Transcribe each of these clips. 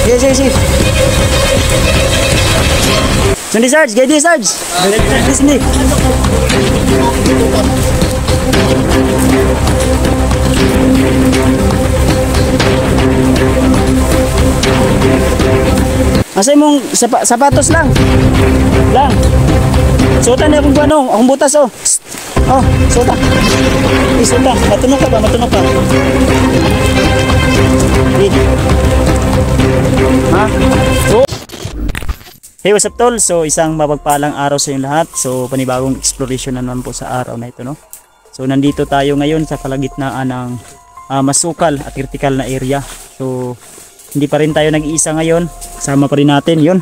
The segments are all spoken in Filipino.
Sige, sige. Sundi Sarge, gaya di Sarge. Sini. Asay mong sapatos lang. Lang. Suotan niya kung ano, akong butas oh. Oh, suotan. Suotan. Matunog ka ba? Matunog ka. Ha? So, hey, what's up tol? So, isang mapagpalang araw sa inyong lahat. So, panibagong exploration na naman po sa araw na ito, no? So, nandito tayo ngayon sa kalagitnaan ng masukal at critical na area. So, hindi pa rin tayo nag-iisa ngayon. Kasama pa rin natin yun.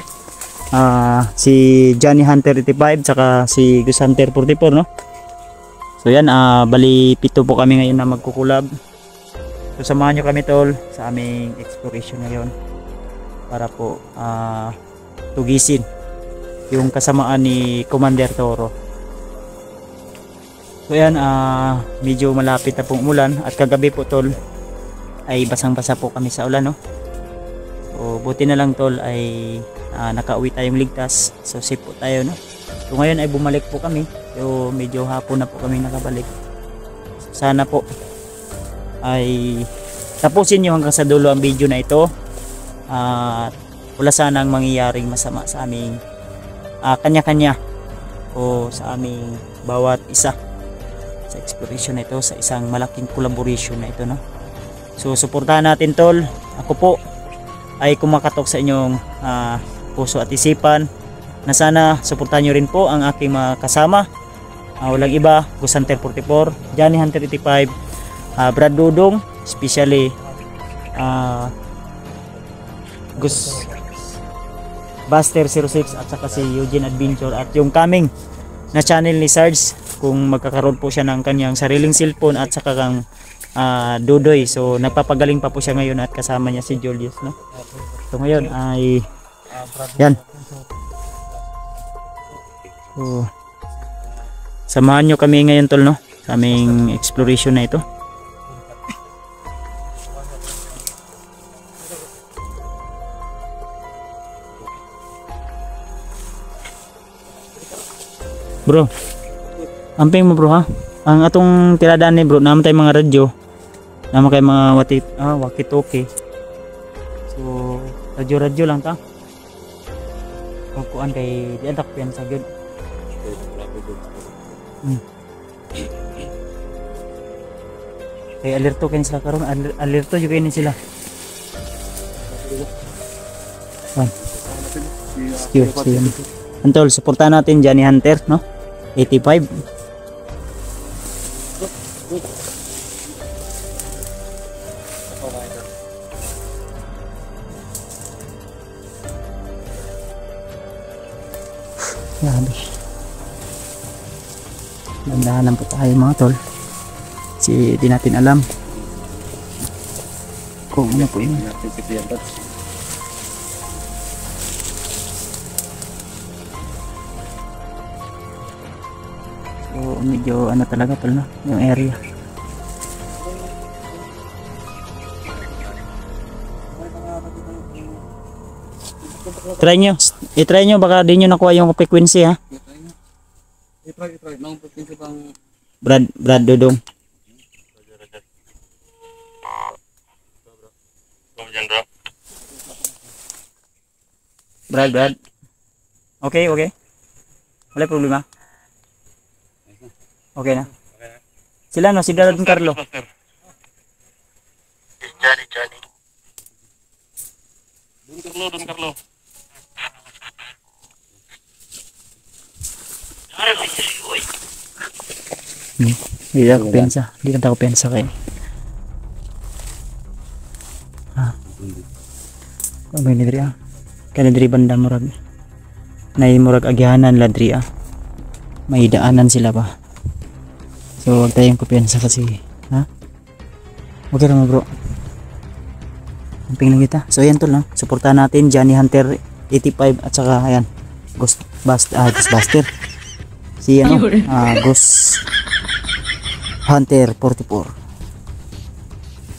Si Johnny Hunter 85 saka si Gus Hunter 44, no? So, yan. Bali, 7 po kami ngayon na magkukulab. So, samahan nyo kami tol sa aming exploration ngayon. Para po, tugisin yung kasamaan ni Commander Toro. So yan, medyo malapit na pong umulan at kagabi po tol ay basang-basa po kami sa ulan, no? So buti na lang tol ay nakauwi tayong ligtas. So safe po tayo, no? So ngayon ay bumalik po kami. So medyo hapon na po kami nakabalik. So, sana po ay tapusin nyo hanggang sa dulo ang video na ito. Wala sanang mangyayaring masama sa aming kanya-kanya o sa aming bawat isa sa exploration na ito, sa isang malaking collaboration na ito, no? So suportahan natin tol. Ako po ay kumakatok sa inyong puso at isipan na sana suportahan nyo rin po ang aking mga kasama. Walang iba, Gus Hunter 44, Johnny Hunter 85, Brad Dudong, especially Gus Buster 06 at saka si Eugene Adventure at yung coming na channel ni Sarge kung magkakaroon po siya ng kanyang sariling cellphone at saka kang Dudoy. So nagpapagaling pa po siya ngayon at kasama niya si Julius, no? So ngayon ay yan. So samahan nyo kami ngayon tol, no? Sa aming exploration na ito. Bro, amping mo bro ha. Ang atong tiradaan ni bro, naman tayo mga radyo. Naman kayo mga walkie-talkie. So, radyo lang ta. Pagkuan kay di adak pen sa gyud. Kay alerto kayo sila karon, alerto jud kayo ni sila. Antol, suportahan natin Johnny Hunter, no? 85. Grabe. Dandahan po tayo mga tol. Kasi di natin alam kung ano po yun. So medyo ano talaga tol, no? Yung area. I-try nyo baka di nyo nakuha yung frequency ha. I-try nang frequency pang Brad Dudong. Brad. Okay. Wala problema. Okay na. Sila no, si Don Carlo. Johnny. Don Carlo. Hindi na ako pensa kayo. May nidri kaya nidri banda murag agyahanan ladri may daanan sila ba. So wag tayong kupensa kasi okay naman bro, amping lang kita. So ayan tol, suportahan natin Johnny Hunter 85 at saka ayan Gus Buster si Gus Hunter 44.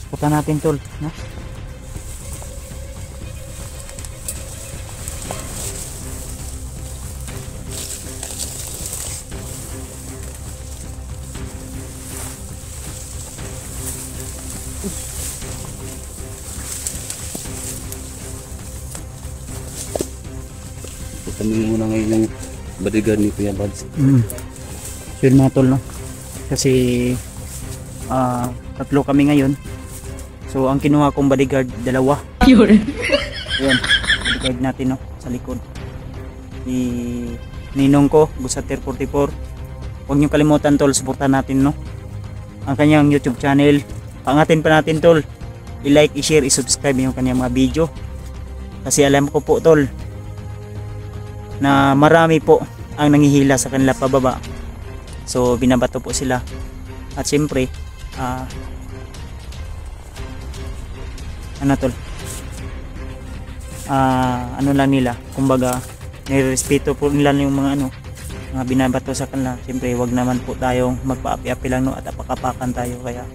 Suportahan natin tol, no? Kami muna ngayon ng bodyguard ni Kuya Bads. Yun mga tol, no? Kasi tatlo kami ngayon. So ang kinuha kong bodyguard, dalawa. Yun, bodyguard natin, no? Sa likod. Ninong ko, Busater 44. Huwag nyo kalimutan tol, supportan natin, no? Ang kanyang YouTube channel. Pangatin pa natin tol. I-like, i-share, i-subscribe yung kanyang mga video. Kasi alam ko po tol, na marami po ang nangihila sa kanila pababa. So binabato po sila. At siyempre, ano tol? Ano lang nila, kumbaga nirespeto po nila yung mga mga binabato sa kanila. Siyempre wag naman po tayong magpaapi-api lang, no, at apakapakan tayo. Kaya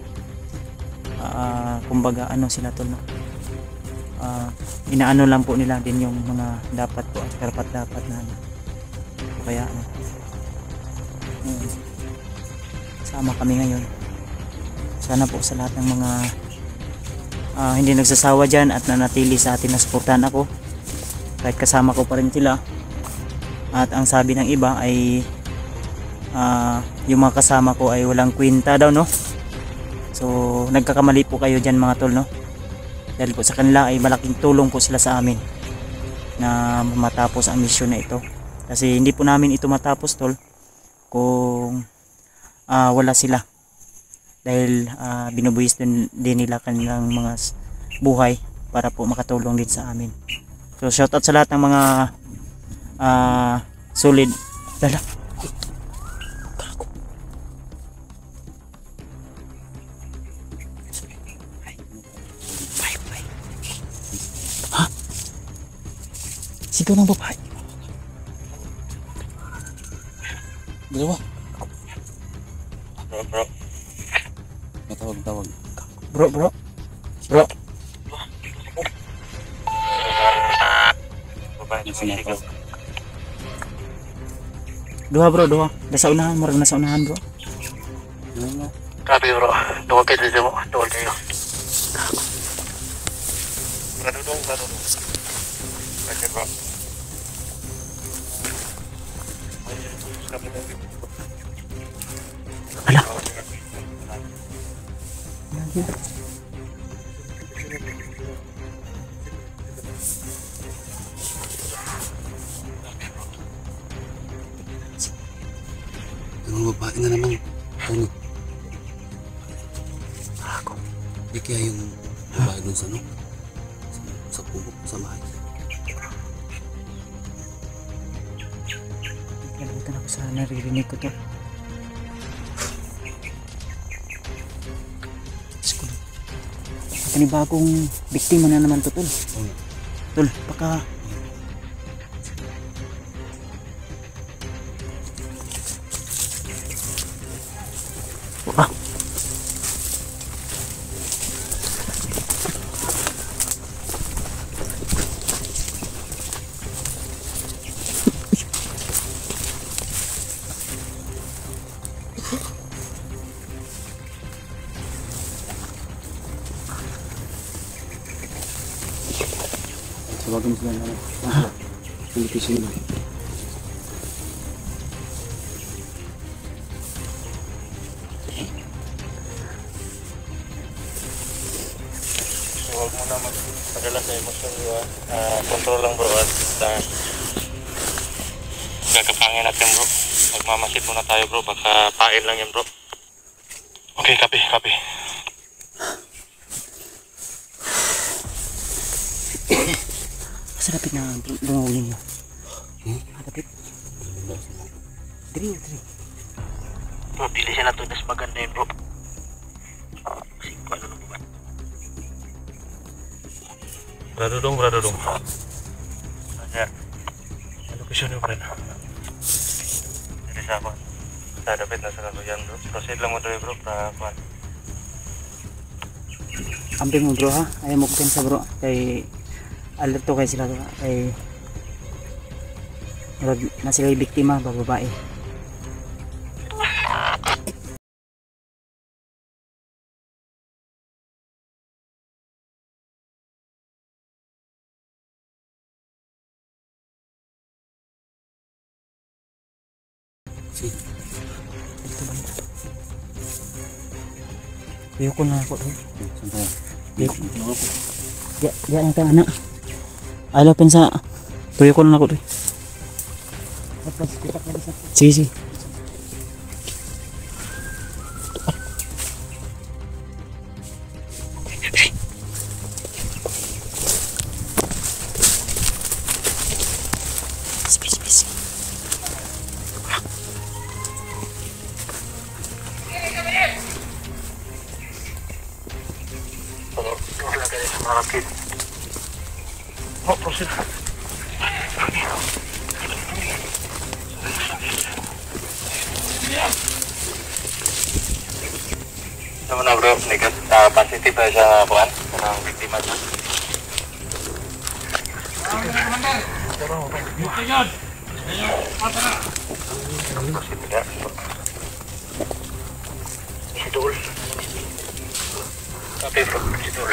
kumbaga sila tol, no? Inaano lang po nila din yung mga dapat po at karapat dapat na kaya sama kami ngayon. Sana po sa lahat ng mga hindi nagsasawa dyan at nanatili sa atin na suportahan ako kahit kasama ko pa rin sila. At ang sabi ng iba ay yung mga kasama ko ay walang kwenta daw, no? So nagkakamali po kayo dyan mga tol, no? Dahil po sa kanila ay malaking tulong po sila sa amin na matapos ang misyon na ito. Kasi hindi po namin ito matapos tol kung wala sila. Dahil binubuhis din nila kanilang mga buhay para po makatulong din sa amin. So shoutout sa lahat ng mga solid. Dala. Sigaw ng babae. Dalawa. Bro. Matawag-tawag. Bro. Duha. Nasa unahan, marang nasa unahan bro. Grabe bro, duwag kayo dito mo, duwag kayo. Radudong. Okay bro. Ala. Yung babae na naman. Ano? Ako. Di kaya yung babae dun sa sa puno, sa bahay. Kalimutan ako sa naririnig ko to. Panibagong biktima na naman to tol. Tol, baka Tawagan mo sila na Filipino nila. Huwag mo na magpadala sa emosyon bro. Control lang bro at kakapangin natin bro. Magmamasid muna tayo bro, baka pain lang yan bro. Okay, copy. Masarapit na dungawin nyo. Malapit. Diri. Bro, pili siya na to, mas maganda yun bro. Kasi ano na ba? Bradodong. Kaya, location yung friend. Dili sa ako. Dadapit na sa kaluyan bro. Proceed lang mo doon bro, para kuhan. Amping mo bro ha. Ayaw mo kutin bro. Kay alert to kay sila kay na sila yung biktima, babae. Sige. Dito banda. Ayoko na ako. Saan tayo? Ayoko. Ano ako? Diyan ang anak. Ay lapin sa. Tuyo ko na ako. Sige, sige. Bis. Oh, proceed. Naman na bro, positive na siya buwan ng biktima niya. Positive na. Si Dol. Sabi bro, si Dol.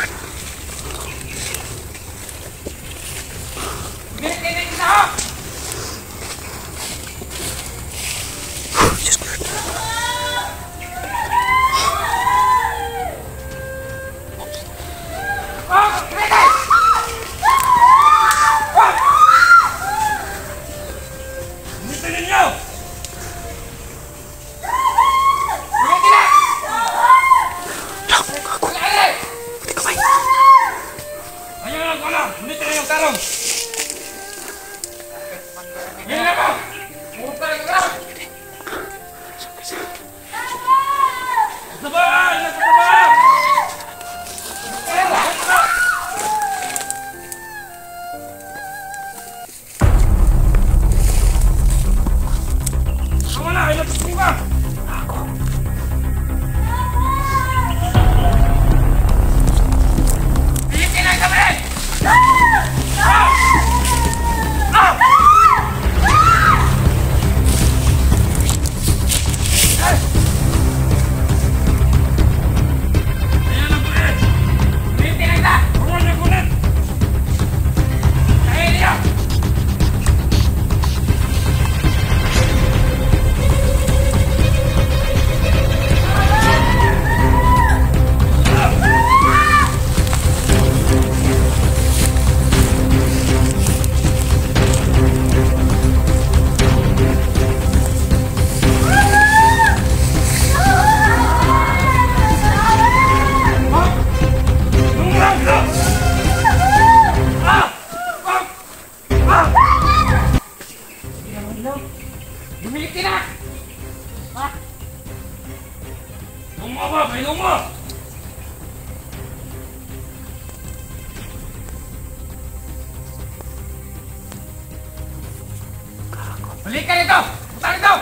Balik ka nito! Putar nito!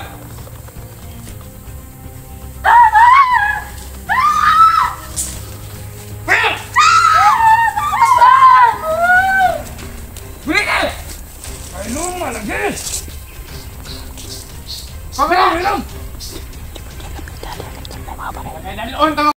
Balik ka! Painom, malagay! Painom, painom! Dalon ka!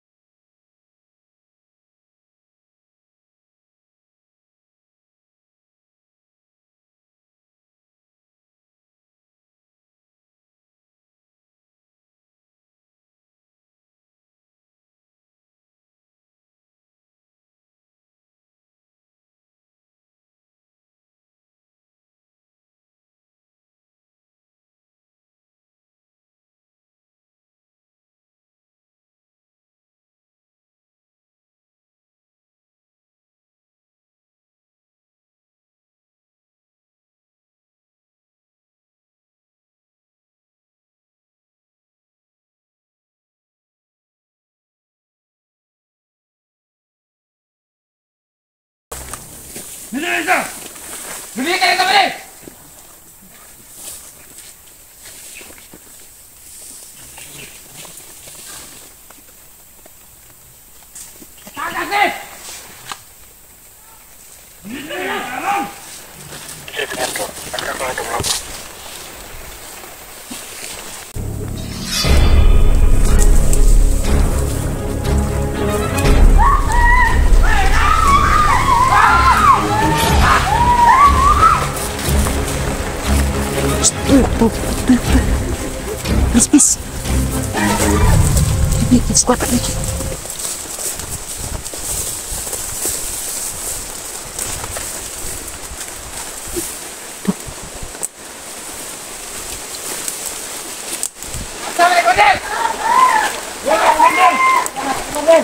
Bili ka! Bili ka nito, bili! Tagas eh! Bili ka! Alam! Bis. Squat. Sampai kondek. Kondek.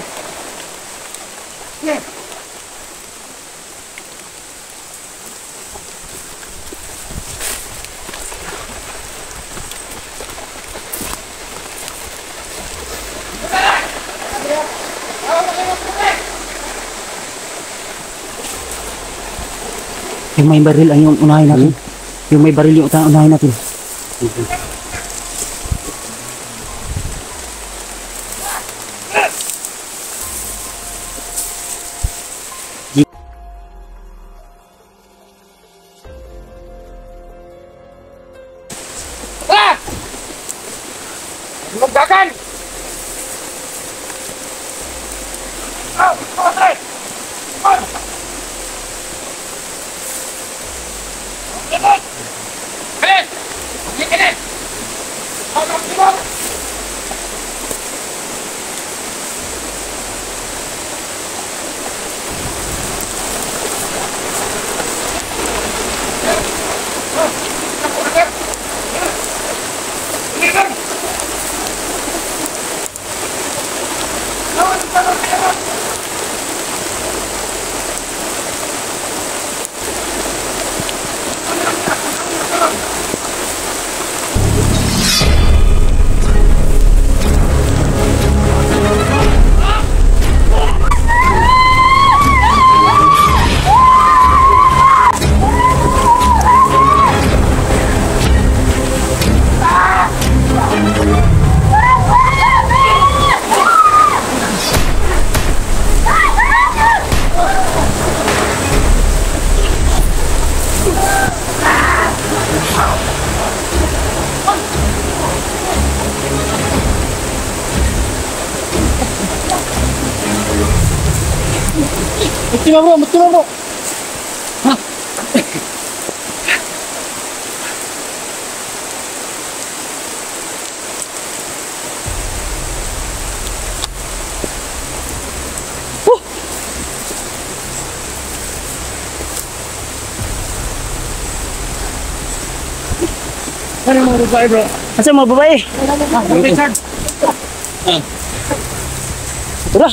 Yung may baril ang yung unahin natin. Yung may baril yung unahin natin. Ah! Magdagan! Ah! Okay! Ah! Ikot! Bilis! Bilis! Hanggang sibok! Mesti bro. Ano mga babae bro? Asa mga babae? Richard! Tara.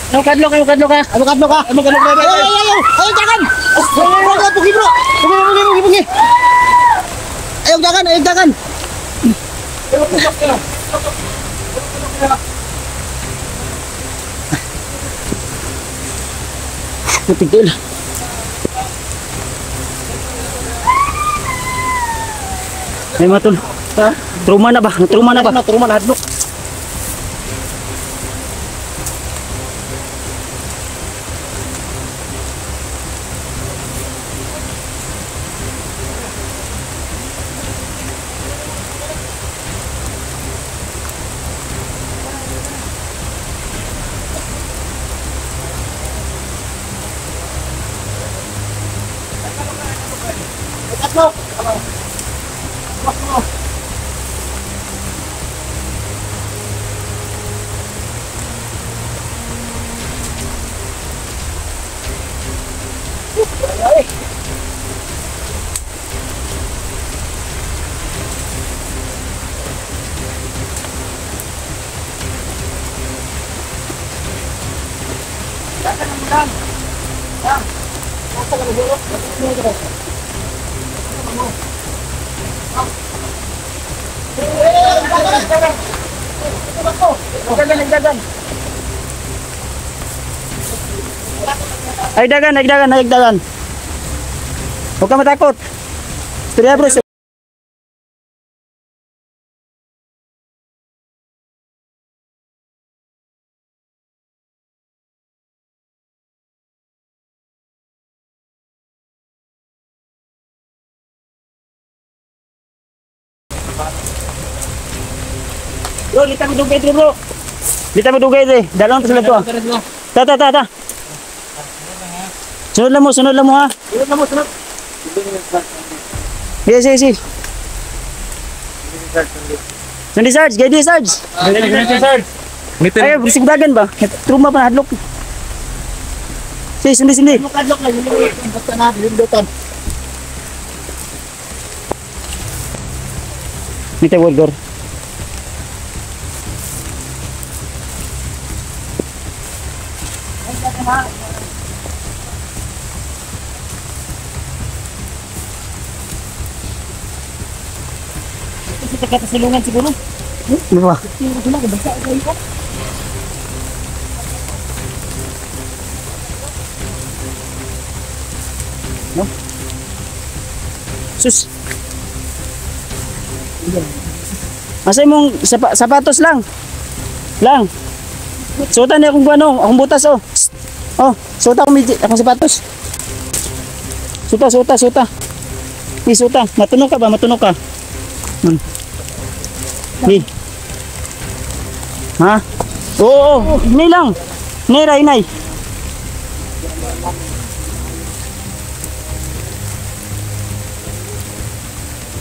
Ano kadlo ka? Ano kadlo ka? Ayaw jangan. Pugi bro. Pugi. Ayaw jangan. Tigil. May matul. Truma na ba? Truma na hadlok. Naik dagan. Huwag ka matakot. Surya bro. Bro, lita mo dugay dito bro. Lita mo dugay dito. Dalang to sila to. Ta. Sunod lang mo ha. Sunod na mo, sunod. Yes, yes, yes. Sundi Sarge, gaya Sarge. Ganito, Sarge. Ay, sigdagan ba? Truma pa hadlok. Sundi. Kadlok na, yung basta na, yung lutan. Nite Walgor. Kita kata silungan siguro. Ano ba? Sila, basta ito ito. Sus. Masay mong sapatos lang. Suotan niya akong akong butas oh. Psst. Oh, suota akong sapatos. Suta. Suta. Matunog ka. Ni. Ha? Oo, ini lang. Inay.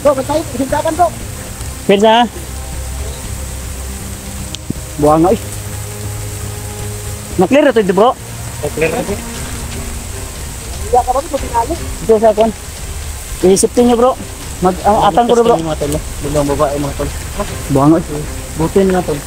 Bro, batay, hintakan bro. Pwede buang nga eh. Na-clear ito bro. Clear na siya. Hindi ka ba ito pinali? Ito sa kuwan. Isipin nyo bro. Atang ko bro. Bilang babae mga tol. Buang nga eh. Butin na tol.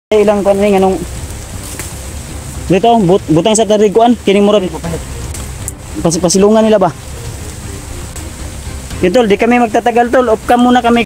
Ilang kuwan ring anong dito butang sa tariguan kining murag pasilungan nila ba. Yun tol, di kami magtatagal tol, off cam muna kami.